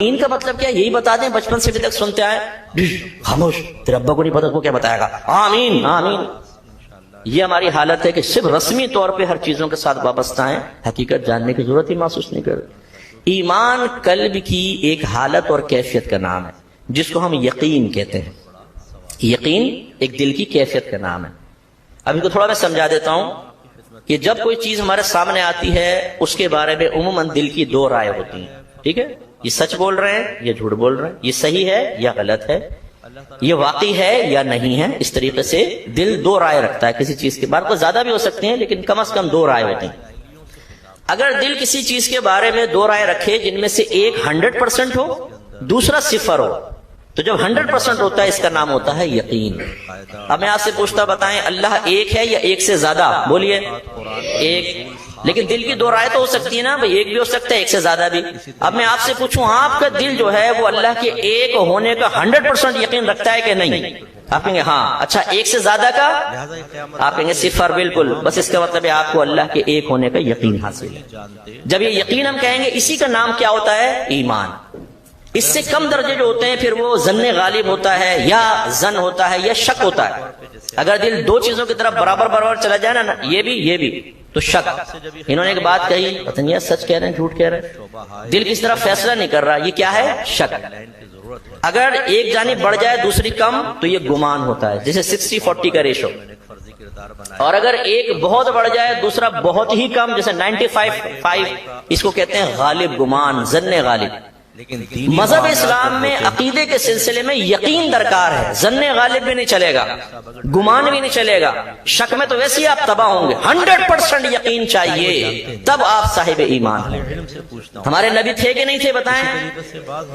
ان کا مطلب کیا؟ یہی بتا دیں، بچپن سے ابھی تک سنتے آئے، خاموش، تیرے ابا کو نہیں پتا وہ کیا بتائے گا، آمین آمین۔ یہ ہماری حالت ہے کہ صرف رسمی طور پہ ہر چیزوں کے ساتھ وابستہ ہیں، حقیقت جاننے کی ضرورت ہی محسوس نہیں کرتے۔ ایمان قلب کی ایک حالت اور کیفیت کا نام ہے جس کو ہم یقین کہتے ہیں۔ یقین ایک دل کی کیفیت کا نام ہے۔ ابھی کو تھوڑا میں سمجھا دیتا ہوں کہ جب کوئی چیز ہمارے سامنے آتی ہے اس کے بارے میں عموماً دل کی دو رائے ہوتی ہیں، ٹھیک ہے؟ یہ سچ بول رہے ہیں یا جھوٹ بول رہے ہیں، یہ صحیح ہے یا غلط ہے، یہ واقعی ہے یا نہیں ہے۔ اس طریقے سے دل دو رائے رکھتا ہے کسی چیز کے بارے میں، زیادہ بھی ہو سکتے ہیں لیکن کم از کم دو رائے ہوتی ہیں۔ اگر دل کسی چیز کے بارے میں دو رائے رکھے جن میں سے ایک 100% ہو، دوسرا 0 ہو، تو جب 100% ہوتا ہے اس کا نام ہوتا ہے یقین۔ اب میں آپ سے پوچھتا، بتائیں اللہ ایک ہے یا ایک سے زیادہ؟ بولیے ایک، لیکن دل کی دو رائے تو ہو سکتی ہے نا بھائی، ایک بھی ہو سکتا ہے ایک سے زیادہ بھی۔ اب میں آپ سے پوچھوں، آپ کا دل جو ہے وہ اللہ کے ایک ہونے کا 100% یقین رکھتا ہے کہ نہیں؟ آپ کہیں گے ہاں۔ اچھا ایک سے زیادہ کا؟ آپ کہیں گے 0، بالکل۔ بس اس کا مطلب ہے آپ کو اللہ کے ایک ہونے کا یقین حاصل ہے۔ جب یہ یقین ہم کہیں گے، اسی کا نام کیا ہوتا ہے؟ ایمان۔ اس سے کم درجے جو ہوتے ہیں پھر وہ ظن غالب ہوتا ہے یا ظن ہوتا ہے یا شک ہوتا ہے۔ اگر دل دو چیزوں کی طرف برابر چلا جائے نا، یہ بھی تو شک۔ انہوں نے ایک بات کہی، پتہ نہیں سچ کہہ رہے ہیں جھوٹ کہہ رہے ہیں، دل کس طرف فیصلہ نہیں کر رہا، یہ کیا ہے؟ شک۔ اگر ایک جانب بڑھ جائے دوسری کم تو یہ گمان ہوتا ہے، جیسے 60-40 کا ریشو۔ اور اگر ایک بہت بڑھ جائے دوسرا بہت ہی کم، جیسے 95-5، اس کو کہتے ہیں غالب گمان، ظن غالب۔ مذہب اسلام میں عقیدے کے سلسلے میں یقین درکار ہے، ظن غالب بھی نہیں چلے گا، گمان بھی نہیں چلے گا، شک میں تو ویسے ہی آپ تباہ ہوں گے۔ 100% یقین چاہیے، تب آپ صاحب ایمان ہیں۔ ہمارے نبی تھے کہ نہیں تھے؟ بتائیں،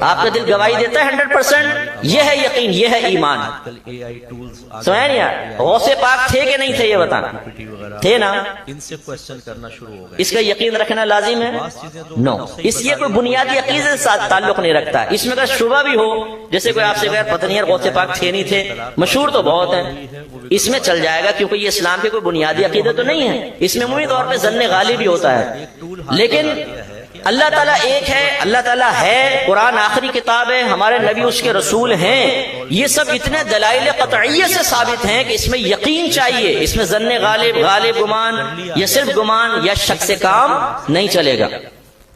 آپ کا دل گواہی دیتا ہے 100%؟ یہ ہے یقین، یہ ہے ایمان۔ سمجھے نہیں یار؟ غوث پاک تھے کہ نہیں تھے؟ یہ بتانا، تھے نا؟ اس کا یقین رکھنا لازم ہے؟ نو۔ اس لیے کوئی بنیادی عقیدے کے ساتھ تعلق نہیں رکھتا ہے۔ اس میں اگر شبہ بھی ہو، جیسے کوئی آپ سے کہے پتہ نہیں یار غوث پاک تھے نہیں تھے، مشہور تو بہت ہیں، اس میں چل جائے گا کیونکہ یہ اسلام کے کوئی بنیادی عقیدہ تو نہیں ہے، اس میں عمومی طور پہ ظن غالب بھی ہوتا ہے۔ لیکن اللہ تعالیٰ ایک ہے، اللہ تعالیٰ ہے، قرآن آخری کتاب ہے، ہمارے نبی اس کے رسول ہیں، یہ سب اتنے دلائل قطعیہ سے ثابت ہیں کہ اس میں یقین چاہیے، اس میں ظن غالب گمان یا صرف گمان یا شک سے کام نہیں چلے گا۔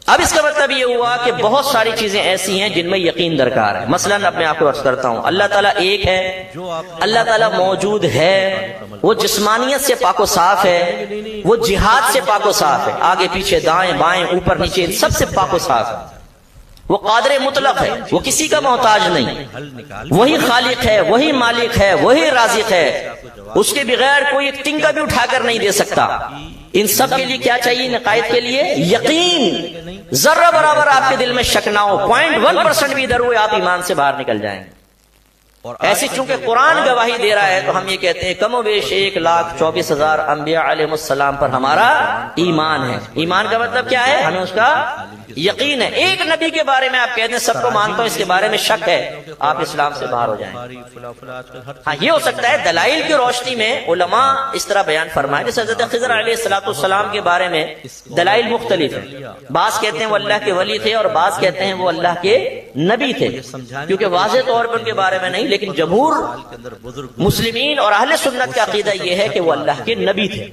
اب اس کا مطلب یہ ہوا کہ بہت ساری چیزیں ایسی ہیں جن میں یقین درکار ہے۔ مثلا اپنے آپ کو عرض کرتا ہوں، اللہ تعالیٰ ایک ہے، اللہ تعالیٰ موجود ہے، وہ جسمانیت سے پاک و صاف ہے، وہ جہاد سے پاک و صاف ہے، آگے پیچھے دائیں بائیں اوپر نیچے سب سے پاک و صاف ہے، وہ قادر مطلق ہے، وہ کسی کا محتاج نہیں، وہی خالق ہے، وہی مالک ہے، وہی رازق ہے، اس کے بغیر کوئی ایک تنکا بھی اٹھا کر نہیں دے سکتا۔ ان سب کے لیے کیا چاہیے؟ نقائد کے لیے یقین۔ ذرہ برابر آپ کے دل میں شک نہ ہو، 0.1% بھی ادھر ہوئے آپ ایمان سے باہر نکل جائیں گے۔ ایسی چونکہ قرآن گواہی دے رہا ہے تو ہم یہ کہتے ہیں کم و بیش 1,24,000 انبیاء علیہ السلام پر ہمارا ایمان ہے۔ ایمان کا مطلب کیا ہے؟ ہمیں اس کا یقین ہے۔ ایک نبی کے بارے میں آپ کہتے ہیں سب کو مانتا ہوں، اس کے بارے میں شک ہے، آپ اسلام سے باہر ہو جائیں۔ ہاں یہ ہو سکتا ہے دلائل کی روشنی میں علماء اس طرح بیان فرمائے، جیسے حضرت خضر علیہ السلام کے بارے میں دلائل مختلف ہیں، بعض کہتے ہیں وہ اللہ کے ولی تھے اور بعض کہتے ہیں وہ اللہ کے نبی تھے، کیونکہ واضح طور پر ان کے بارے میں نہیں، لیکن جمہور مسلمین اور اہل سنت کا عقیدہ یہ ہے کہ وہ اللہ کے نبی تھے۔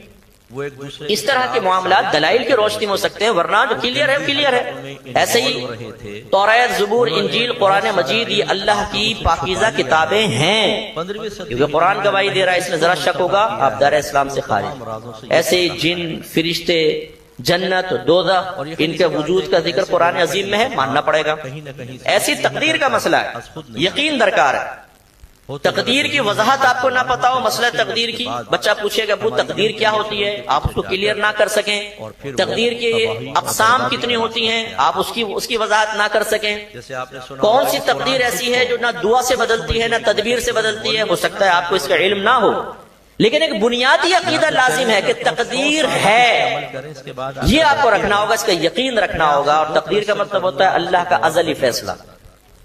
اس طرح کے معاملات دلائل کی روشنی میں ہو سکتے ہیں، ورنہ جو کلیئر ہے۔ ایسے ہی تورات، زبور، انجیل، قرآن مجید یہ اللہ کی پاکیزہ کتابیں ہیں، کیونکہ قرآن گواہی دے رہا ہے، اس میں ذرا شک ہوگا آپ دار اسلام سے خارج۔ ایسے ہی جن، فرشتے، جنت، دوزخ، ان کے وجود کا ذکر قرآن عظیم میں ہے، ماننا پڑے گا۔ ایسی تقدیر کا مسئلہ ہے، یقین درکار ہے۔ تقدیر کی وضاحت آپ کو نہ پتا ہو، مسئلہ تقدیر کی، بچہ پوچھے گا ابو تقدیر کیا ہوتی ہے، آپ اس کو کلیئر نہ کر سکیں، تقدیر کی اقسام کتنی ہوتی ہیں آپ اس کی وضاحت نہ کر سکیں، کون سی تقدیر ایسی ہے جو نہ دعا سے بدلتی ہے نہ تدبیر سے بدلتی ہے، ہو سکتا ہے آپ کو اس کا علم نہ ہو، لیکن ایک بنیادی عقیدہ لازم ہے کہ تقدیر ہے، یہ آپ کو رکھنا ہوگا، اس کا یقین رکھنا ہوگا۔ اور تقدیر کا مطلب ہوتا ہے اللہ کا ازلی فیصلہ،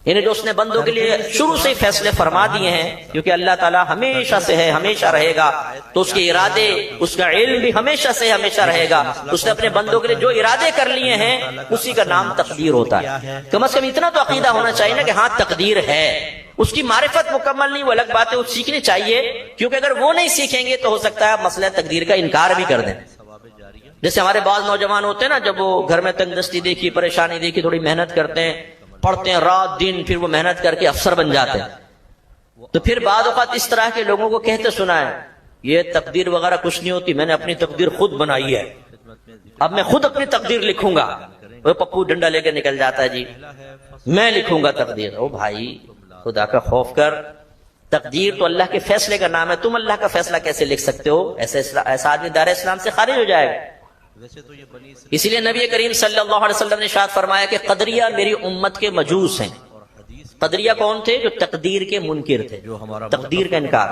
یعنی جو اس نے بندوں کے لیے شروع سے ہی فیصلے فرما دیے ہیں، کیونکہ اللہ تعالیٰ ہمیشہ سے ہے، ہمیشہ رہے گا، تو اس کے ارادے، اس کا علم بھی ہمیشہ سے ہمیشہ رہے گا۔ اس نے اپنے بندوں کے لیے جو ارادے کر لیے ہیں اسی کا نام تقدیر ہوتا ہے۔ کم از کم اتنا تو عقیدہ ہونا چاہیے نا کہ ہاں تقدیر ہے۔ اس کی معرفت مکمل نہیں، وہ الگ بات ہے، وہ سیکھنی چاہیے، کیونکہ اگر وہ نہیں سیکھیں گے تو ہو سکتا ہے مسئلہ تقدیر کا انکار بھی کر دیں۔ جیسے ہمارے بعض نوجوان ہوتے ہیں نا، جب وہ گھر میں تنگ دستی دیکھی، پریشانی دیکھی، تھوڑی محنت کرتے ہیں، پڑھتے ہیں رات دن، پھر وہ محنت کر کے افسر بن جاتے ہیں، تو پھر بعض اوقات اس طرح کے لوگوں کو کہتے سنا ہے، یہ تقدیر وغیرہ کچھ نہیں ہوتی، میں نے اپنی تقدیر خود بنائی ہے، اب میں خود اپنی تقدیر لکھوں گا۔ وہ پپو ڈنڈا لے کے نکل جاتا ہے، جی میں لکھوں گا تقدیر۔ او بھائی خدا کا خوف کر، تقدیر تو اللہ کے فیصلے کا نام ہے، تم اللہ کا فیصلہ کیسے لکھ سکتے ہو؟ ایسا آدمی دار اسلام سے خارج ہو جائے گا۔ اسی لیے نبی کریم صلی اللہ علیہ وسلم نے ارشاد فرمایا کہ قدریہ میری امت کے مجوس ہیں۔ قدریہ کون تھے؟ جو تقدیر کے منکر تھے، تقدیر کا انکار۔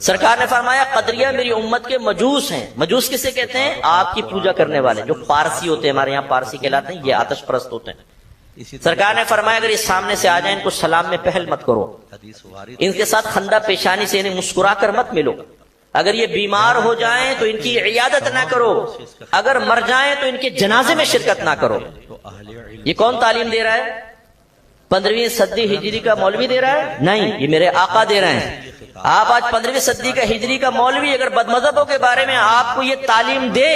سرکار نے فرمایا قدریہ میری امت کے مجوس ہیں۔ مجوس کسے کہتے ہیں؟ آپ کی پوجا کرنے والے، جو پارسی ہوتے ہیں، ہمارے یہاں پارسی کہلاتے ہیں، یہ آتش پرست ہوتے ہیں۔ سرکار نے فرمایا اگر اس سامنے سے آ جائیں ان کو سلام میں پہل مت کرو، ان کے ساتھ خندہ پیشانی سے انہیں مسکرا کر مت ملو، اگر یہ بیمار ہو جائیں تو ان کی عیادت نہ کرو، اگر مر جائیں تو ان کے جنازے میں شرکت نہ کرو۔ یہ کون تعلیم دے رہا ہے؟ 15ویں صدی ہجری کا مولوی دے رہا ہے؟ نہیں، یہ میرے آقا دے رہے ہیں۔ آپ آج 15ویں صدی کا ہجری کا مولوی اگر بد مذہبوں کے بارے میں آپ کو یہ تعلیم دے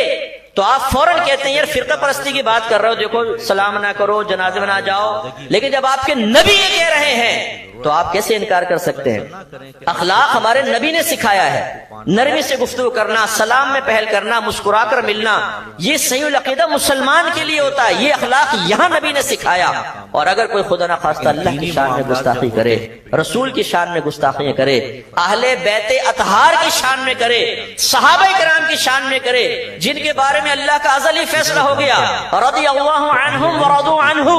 تو آپ فوراً کہتے ہیں یار فرقہ پرستی کی بات کر رہے ہو، دیکھو سلام نہ کرو، جنازے میں نہ جاؤ۔ لیکن جب آپ کے نبی یہ کہہ رہے ہیں تو آپ کیسے انکار کر سکتے ہیں؟ اخلاق ہمارے نبی نے سکھایا ہے، نرمی سے گفتگو کرنا، سلام میں پہل کرنا، مسکرا کر ملنا، یہ صحیح العقیدہ مسلمان کے لیے ہوتا ہے۔ یہ اخلاق یہاں نبی نے سکھایا۔ اور اگر کوئی خدا نخواستہ اللہ کی شان میں گستاخی کرے، رسول کی شان میں گستاخیاں کرے، اہل بیت اطہار کی شان میں کرے، صحابہ کرام کی شان میں کرے، جن کے بارے میں اللہ کا ازلی فیصلہ ہو گیا رضی اللہ عنہم ورضوا عنہ،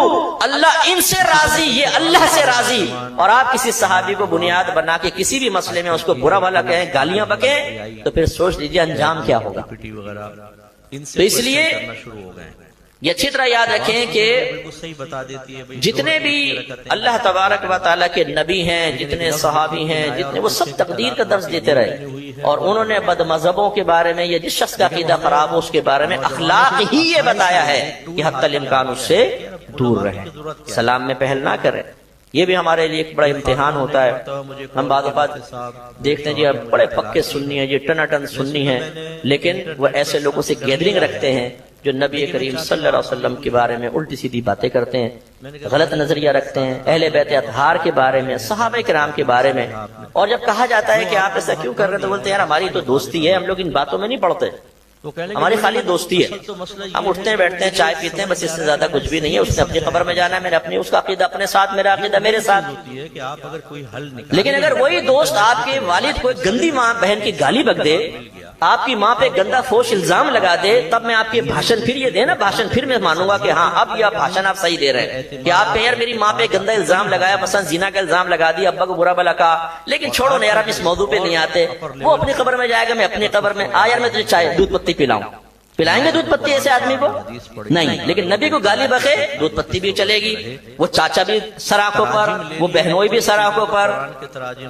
اللہ ان سے راضی، یہ اللہ سے راضی، اور آپ کسی صحابی کو بنیاد بنا کے کسی بھی مسئلے میں اس کو برا بھلا کہیں، گالیاں بکیں، تو پھر سوچ لیجیے انجام کیا ہوگا۔ تو اس لیے یہ اچھی طرح یاد رکھیں کہ جتنے بھی اللہ تبارک و تعالیٰ کے نبی ہیں، جتنے صحابی ہیں، جتنے، وہ سب تقدیر کا درس دیتے رہے، اور انہوں نے بد مذہبوں کے بارے میں یا جس شخص کا عقیدہ خراب ہو اس کے بارے میں اخلاق ہی یہ بتایا ہے کہ حتی الامکان اس سے دور رہیں، سلام میں پہل نہ کریں۔ یہ بھی ہمارے لیے ایک بڑا امتحان ہوتا ہے۔ ہم بعض اوقات دیکھتے ہیں جی اب بڑے پکے سنی ہیں، جی ٹناٹن سنی ہیں، لیکن وہ ایسے لوگوں سے گیدرنگ رکھتے ہیں جو نبی کریم صلی اللہ علیہ وسلم کے بارے میں الٹی سیدھی باتیں کرتے ہیں، غلط نظریہ رکھتے ہیں، اہل بیت اطہار کے بارے میں، صحابہ کرام کے بارے میں۔ اور جب کہا جاتا ہے کہ آپ ایسا کیوں کر رہے ہیں تو بولتے ہیں یار ہماری تو دوستی ہے، ہم لوگ ان باتوں میں نہیں پڑتے، ہماری خالی دوستی ہے، ہم اٹھتے ہیں بیٹھتے ہیں چائے پیتے ہیں، بس اس سے زیادہ کچھ بھی نہیں ہے، اس نے اپنی قبر میں جانا ہے، میرے اپنی، اس کا عقیدہ اپنے ساتھ، میرا عقیدہ میرے ساتھ۔ لیکن اگر وہی دوست آپ کے والد کو گندی ماں بہن کی گالی بک دے، آپ کی ماں پہ گندا فوش الزام لگا دے، تب میں آپ کے بھاشن پھر یہ دے نا، بھاشن پھر میں مانوں گا کہ ہاں اب یہ بھاشن آپ صحیح دے رہے ہیں، کہ آپ کہیں یار میری ماں پہ گندا الزام لگایا، مثلا زنا کا الزام لگا دیا، ابا کو برا بھلا کہا، لیکن چھوڑو نا یار ہم اس موضوع پہ نہیں آتے، وہ اپنی قبر میں جائے گا، میں اپنی قبر میں، آ یار میں تجھے چائے دودھ پتی پلاؤں، پلائیں گے دودھ پتی ایسے آدمی کو؟ نہیں۔ لیکن نبی کو گالی بکے، دودھ پتی بھی چلے گی، وہ چاچا بھی سراخوں پر، وہ بہنوئی بھی سراخوں پر،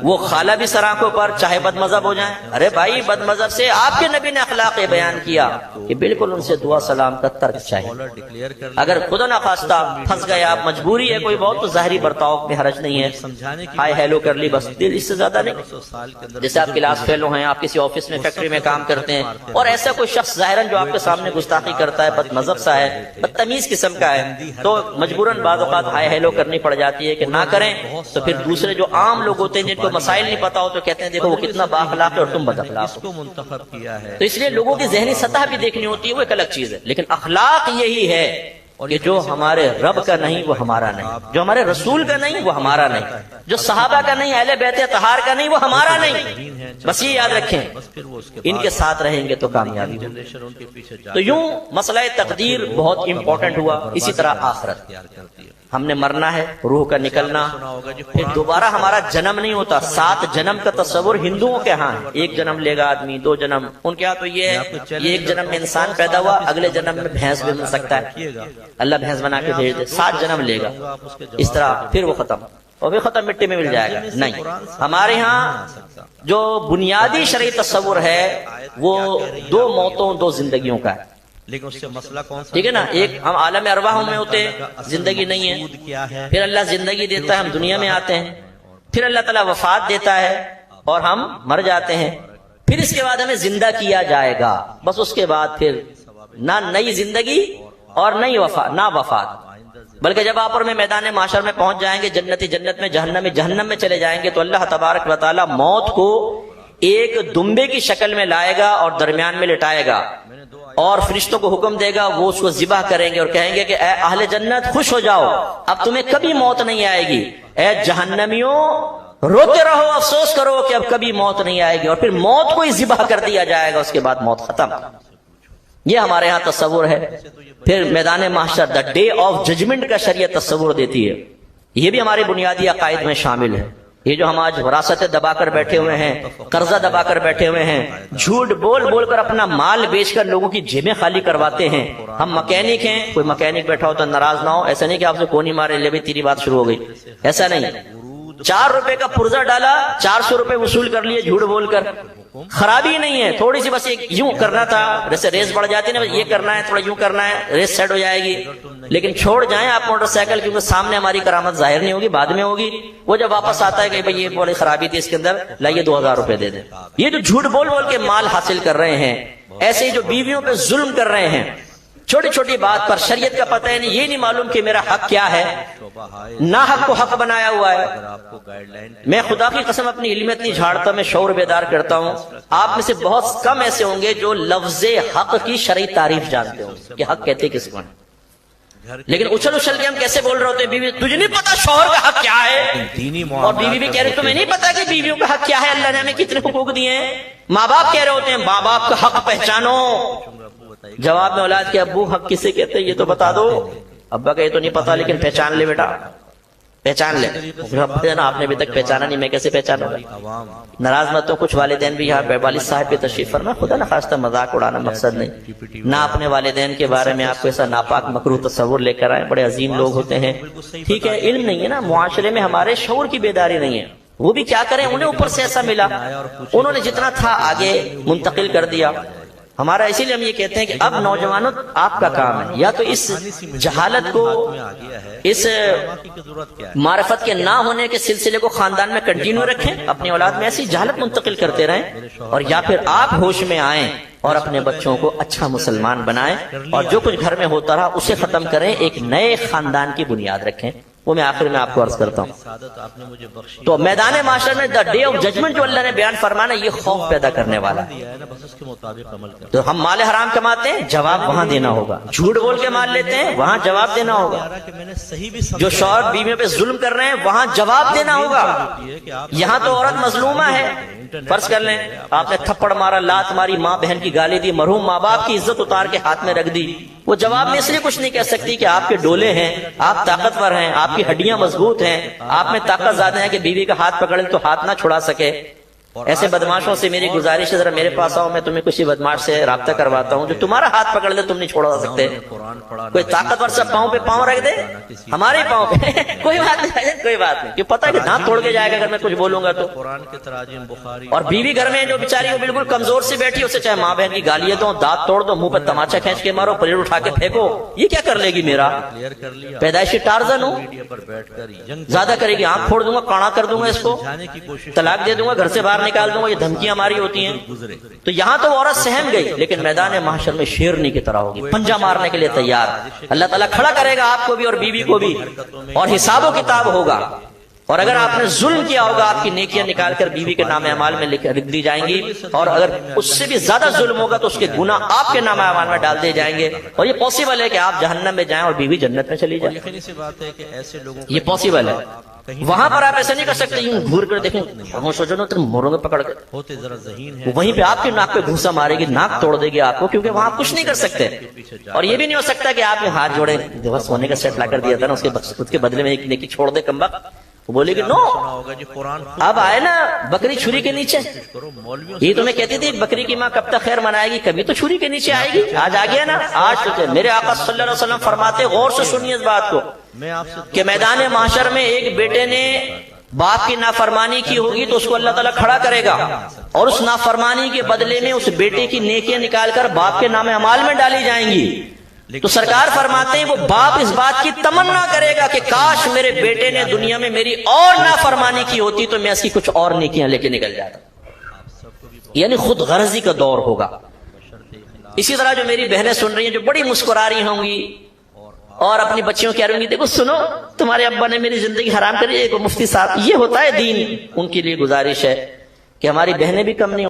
وہ خالہ بھی سراخوں پر، چاہے بد مذہب ہو جائیں۔ ارے بھائی بد مذہب سے آپ کے نبی نے اخلاق بیان کیا کہ بالکل ان سے دعا سلام کا ترک چاہیے۔ اگر خدا نخواستہ پھنس گئے آپ، مجبوری ہے کوئی بہت، تو ظاہری برتاؤ میں حرج نہیں ہے، ہائے ہیلو کر لی بس، دل اس سے زیادہ نہیں۔ جیسے آپ کلاس فیلو ہیں، آپ کسی آفس میں فیکٹری میں کام کرتے ہیں، اور ایسا کوئی شخص ظاہراً جو آپ کے سامنے گستاخی کرتا ہے، بد مذہب سا ہے، بدتمیز قسم کا ہے، تو مجبوراً بعض اوقات ہائے ہیلو کرنی پڑ جاتی ہے کہ نہ کریں۔ تو پھر دوسرے جو عام لوگ ہوتے ہیں جن کو مسائل نہیں پتا ہو تو کہتے ہیں دیکھو وہ کتنا با اخلاق ہے اور تم بد اخلاق ہو۔ تو اس لیے لوگوں کی ذہنی سطح بھی دیکھنی ہوتی ہے، وہ ایک الگ چیز ہے، لیکن اخلاق یہی ہے کہ جو ہمارے رب کا نہیں وہ ہمارا نہیں، جو ہمارے رسول کا نہیں وہ ہمارا نہیں، جو صحابہ کا نہیں، اہل بیت اطہار کا نہیں وہ ہمارا نہیں۔ بس یہ یاد رکھیں، ان کے ساتھ رہیں گے تو کامیابی ہوگی۔ تو یوں مسئلہ تقدیر بہت امپورٹنٹ ہوا، اسی طرح آخرت۔ ہم نے مرنا ہے، روح کا نکلنا، پھر دوبارہ ہمارا جنم نہیں ہوتا۔ 7 جنم کا تصور ہندوؤں کے ہاں ہے، 1 جنم لے گا آدمی، 2 جنم، ان کے ہاں تو یہ ہے یہ 1 جنم میں انسان پیدا ہوا، اگلے جنم میں بھینس بھی بن سکتا ہے، اللہ بھینس بنا کے بھیج دے، 7 جنم لے گا، اس طرح پھر وہ ختم، اور بھی ختم مٹی میں مل جائے گا۔ نہیں، ہمارے ہاں جو بنیادی شرعی تصور ہے وہ 2 موتوں 2 زندگیوں کا ہے، لیکن اس سے مسئلہ کون سا؟ ٹھیک ہے نا؟ ایک ہم عالم ارواح میں ہوتے ہیں، زندگی نہیں ہے، پھر اللہ زندگی دیتا ہے، ہم دنیا میں آتے ہیں، پھر اللہ تعالیٰ وفات دیتا ہے اور ہم مر جاتے ہیں، پھر اس کے بعد ہمیں زندہ کیا جائے گا، بس اس کے بعد پھر نہ نئی زندگی اور نہ وفات، بلکہ جب آپ اور میں میدان معاشر میں پہنچ جائیں گے، جنتی جنت میں، جہنم میں چلے جائیں گے، تو اللہ تبارک و تعالیٰ موت کو ایک دمبے کی شکل میں لائے گا اور درمیان میں لٹائے گا، اور فرشتوں کو حکم دے گا، وہ اس کو ذبح کریں گے اور کہیں گے کہ اے اہل جنت خوش ہو جاؤ، اب تمہیں کبھی موت نہیں آئے گی، اے جہنمیوں روتے رہو، افسوس کرو کہ اب کبھی موت نہیں آئے گی، اور پھر موت کو ہی ذبح کر دیا جائے گا، اس کے بعد موت ختم۔ یہ ہمارے ہاں تصور ہے۔ پھر میدان محشر، دا ڈے آف ججمنٹ کا شریعت تصور دیتی ہے، یہ بھی ہمارے بنیادی عقائد میں شامل ہے۔ یہ جو ہم آج وراثتیں دبا کر بیٹھے ہوئے ہیں، قرضہ دبا کر بیٹھے ہوئے ہیں، جھوٹ بول بول کر اپنا مال بیچ کر لوگوں کی جیبیں خالی کرواتے ہیں، ہم مکینک ہیں، کوئی مکینک بیٹھا ہو تو ناراض نہ ہو، ایسا نہیں کہ آپ سے کونی مارے لے بھی تیری بات شروع ہو گئی، ایسا نہیں۔ 4 روپے کا پرزہ ڈالا، 400 روپے وصول کر لیے جھوٹ بول کر، خرابی نہیں ہے، تھوڑی سی بس ایک یوں کرنا تھا، جیسے ریس بڑھ جاتی ہے نا، یہ کرنا ہے، تھوڑا یوں کرنا ہے، ریس سیٹ ہو جائے گی، لیکن چھوڑ جائیں آپ موٹر سائیکل، کیونکہ سامنے ہماری کرامت ظاہر نہیں ہوگی، بعد میں ہوگی، وہ جب واپس آتا ہے کہ بھئی یہ بڑی خرابی تھی اس کے اندر، لائیے 2000 روپے دے دیں۔ یہ جو جھوٹ بول بول کے مال حاصل کر رہے ہیں، ایسے ہی جو بیویوں پہ ظلم کر رہے ہیں، چھوٹی چھوٹی بات پر شریعت کا پتہ ہے نہیں، یہ نہیں معلوم کہ میرا حق کیا ہے، نا حق کو حق بنایا ہوا ہے۔ میں خدا کی قسم اپنی علم اتنی جھاڑتا، میں شعور بیدار کرتا ہوں، آپ میں سے بہت کم ایسے ہوں گے جو لفظ حق کی شرعی تعریف جانتے ہوں کہ حق کہتے کس کو ہیں، لیکن اچھل اچھل کے ہم کیسے بول رہے ہوتے ہیں، بیوی تجھے نہیں پتا شوہر کا حق کیا ہے، اور بیوی بھی کہہ رہے تمہیں نہیں پتا کہ بیویوں کا حق کیا ہے، اللہ نے ہمیں کتنے حقوق دیے ہیں۔ ماں باپ کہہ رہے ہوتے ہیں ماں باپ کا حق پہچانو، جواب میں اولاد کے ابو حق کسے کہتے ہیں یہ تو بتا دو، ابا کا یہ تو نہیں پتا لیکن پہچان لے بیٹا، پہچان لے، آپ نے ابھی تک پہچانا نہیں، میں کیسے پہچانوں گا؟ ناراض مت ہو، کچھ والدین بھی یہاں والد صاحب پہ تشریف فرما، خدا نہ خواستہ مذاق اڑانا مقصد نہیں، نہ اپنے والدین کے بارے میں آپ کو ایسا ناپاک مکروہ تصور لے کر آئے، بڑے عظیم لوگ ہوتے ہیں، ٹھیک ہے، علم نہیں ہے نا، معاشرے میں ہمارے شعور کی بیداری نہیں ہے، وہ بھی کیا کریں، انہیں اوپر سے ایسا ملا، انہوں نے جتنا تھا آگے منتقل کر دیا ہمارا۔ اسی لیے ہم یہ کہتے ہیں کہ اب نوجوانوں آپ کا کام ہے یا تو اس جہالت کو، اس معرفت کے نہ ہونے کے سلسلے کو خاندان میں کنٹینیو رکھیں، اپنی اولاد میں ایسی جہالت منتقل کرتے رہیں، اور یا پھر آپ ہوش میں آئیں اور اپنے بچوں کو اچھا مسلمان بنائیں، اور جو کچھ گھر میں ہوتا رہا اسے ختم کریں، ایک نئے خاندان کی بنیاد رکھیں۔ وہ میں آخر میں آپ کو عرض کرتا ہوں۔ تو میدان معاشر میں دا ڈے آف ججمنٹ جو اللہ نے بیان فرمانا، یہ خوف پیدا کرنے والا ہے۔ تو ہم مال حرام کماتے ہیں، جواب وہاں دینا ہوگا، جھوٹ بول کے مال لیتے ہیں، وہاں جواب دینا ہوگا، جو شوہر بیویوں پہ ظلم کر رہے ہیں وہاں جواب دینا ہوگا۔ یہاں تو عورت مظلومہ ہے، فرض کر لیں آپ نے تھپڑ مارا، لات ماری، ماں بہن کی گالی دی، مرحوم ماں باپ کی عزت اتار کے ہاتھ میں رکھ دی، وہ جواب میں اس لیے کچھ نہیں کہہ سکتی کہ آپ کے ڈولے ہیں، آپ طاقتور ہیں، آپ کی ہڈیاں مضبوط ہیں، آپ میں طاقت زیادہ ہے کہ بیوی کا ہاتھ پکڑ لے تو ہاتھ نہ چھڑا سکے۔ ایسے بدماشوں سے میری گزارش ہے ذرا میرے پاس آؤ، میں تمہیں کسی بدماش سے رابطہ کرواتا ہوں جو تمہارا ہاتھ پکڑ لے، تم نہیں چھوڑا سکتے۔ کوئی طاقتور سا پاؤں پہ پاؤں رکھ دے، ہمارے پاؤں پہ کوئی بات نہیں، کوئی بات نہیں، کہ پتہ ہے کہ دانت توڑ کے جائے گا اگر میں کچھ بولوں گا تو۔ اور بیوی گھر میں جو بیچاری وہ بالکل کمزور سے بیٹھی، اسے چاہے ماں بہن کی گالیاں دو، دانت توڑ دو، منہ پہ تماچا کھینچ کے مارو، پلیٹ اٹھا کے پھینکو، یہ کیا کر لے گی؟ میرا پیدائشی ٹارزن ہوں، زیادہ کرے گی، آنکھ پھوڑ دوں گا، کانا کر دوں گا، اس کو طلاق دے دوں گا، گھر سے باہر نکال دوں گا، یہ دھمکیاں ہماری ہوتی ہیں۔ تو یہاں تو عورت سہم گئی، لیکن میدان محشر میں شیرنی کی طرح ہوگی، پنجہ مارنے کے لیے تیار۔ اللہ تعالیٰ کھڑا کرے گا آپ کو بھی اور بیوی کو بھی، اور حساب و کتاب ہوگا، اور اگر آپ نے ظلم کیا ہوگا آپ کی نیکیاں نکال کر بیوی کے نام اعمال میں لکھ دی جائیں گی، اور اگر اس سے بھی زیادہ ظلم ہوگا تو اس کے گناہ آپ کے نام اعمال میں ڈال دیے جائیں گے، اور یہ پاسبل ہے کہ آپ جہنم میں جائیں اور بیوی جنت میں چلی جائے، یقینی سی بات ہے کہ ایسے لوگوں یہ پاسبل ہے۔ وہاں پر آپ ایسا نہیں کر سکتے یوں گھور کر دیکھیں خاموش ہو جاؤ تم موروں میں پکڑ کے، ہوتے ذرا ذہین ہے، وہیں پہ آپ کی ناک پہ گھوسا مارے گی، ناک توڑ دے گی آپ کو، کیونکہ وہاں آپ کچھ نہیں کر سکتے۔ اور یہ بھی نہیں ہو سکتا کہ آپ نے ہاتھ جوڑے، جو سونے کا سیٹ لا کر دیا تھا نا اس کے بدلے میں ایک نیکی چھوڑ دے کمبخت، وہ بولے گی نو، ہوگا جی قرآن اب آئے نا بکری چھری کے نیچے۔ کرو مولویوں یہ تمہیں کہتی تھی بکری کی ماں کب تک خیر منائے گی، کبھی تو چھری کے نیچے آئے گی، آج آ گیا نا، آج تو میرے آقا صلی اللہ علیہ وسلم فرماتے، غور سے سنیے اس بات کو، میں آپ سے کہ میدان محشر میں ایک بیٹے نے باپ کی نافرمانی کی ہوگی تو اس کو اللہ تعالیٰ کھڑا کرے گا، اور اس نافرمانی کے بدلے میں اس بیٹے کی نیکیاں نکال کر باپ کے نام اعمال میں ڈالی جائیں گی۔ تو سرکار فرماتے ہیں وہ باپ اس بات کی تمنا کرے گا کہ کاش میرے بیٹے نے دنیا میں میری اور نافرمانی کی ہوتی تو میں اس کی کچھ اور نیکیاں لے کے نکل جاتا، یعنی خود غرضی کا دور ہوگا۔ اسی طرح جو میری بہنیں سن رہی ہیں جو بڑی مسکرا رہی ہوں گی اور اپنی بچیوں کہہ رہی ہوں گی دیکھو سنو تمہارے ابا نے میری زندگی حرام کری ہے، مفتی صاحب یہ ہوتا ہے دین، ان کے لیے گزارش ہے کہ ہماری بہنیں بھی کم نہیں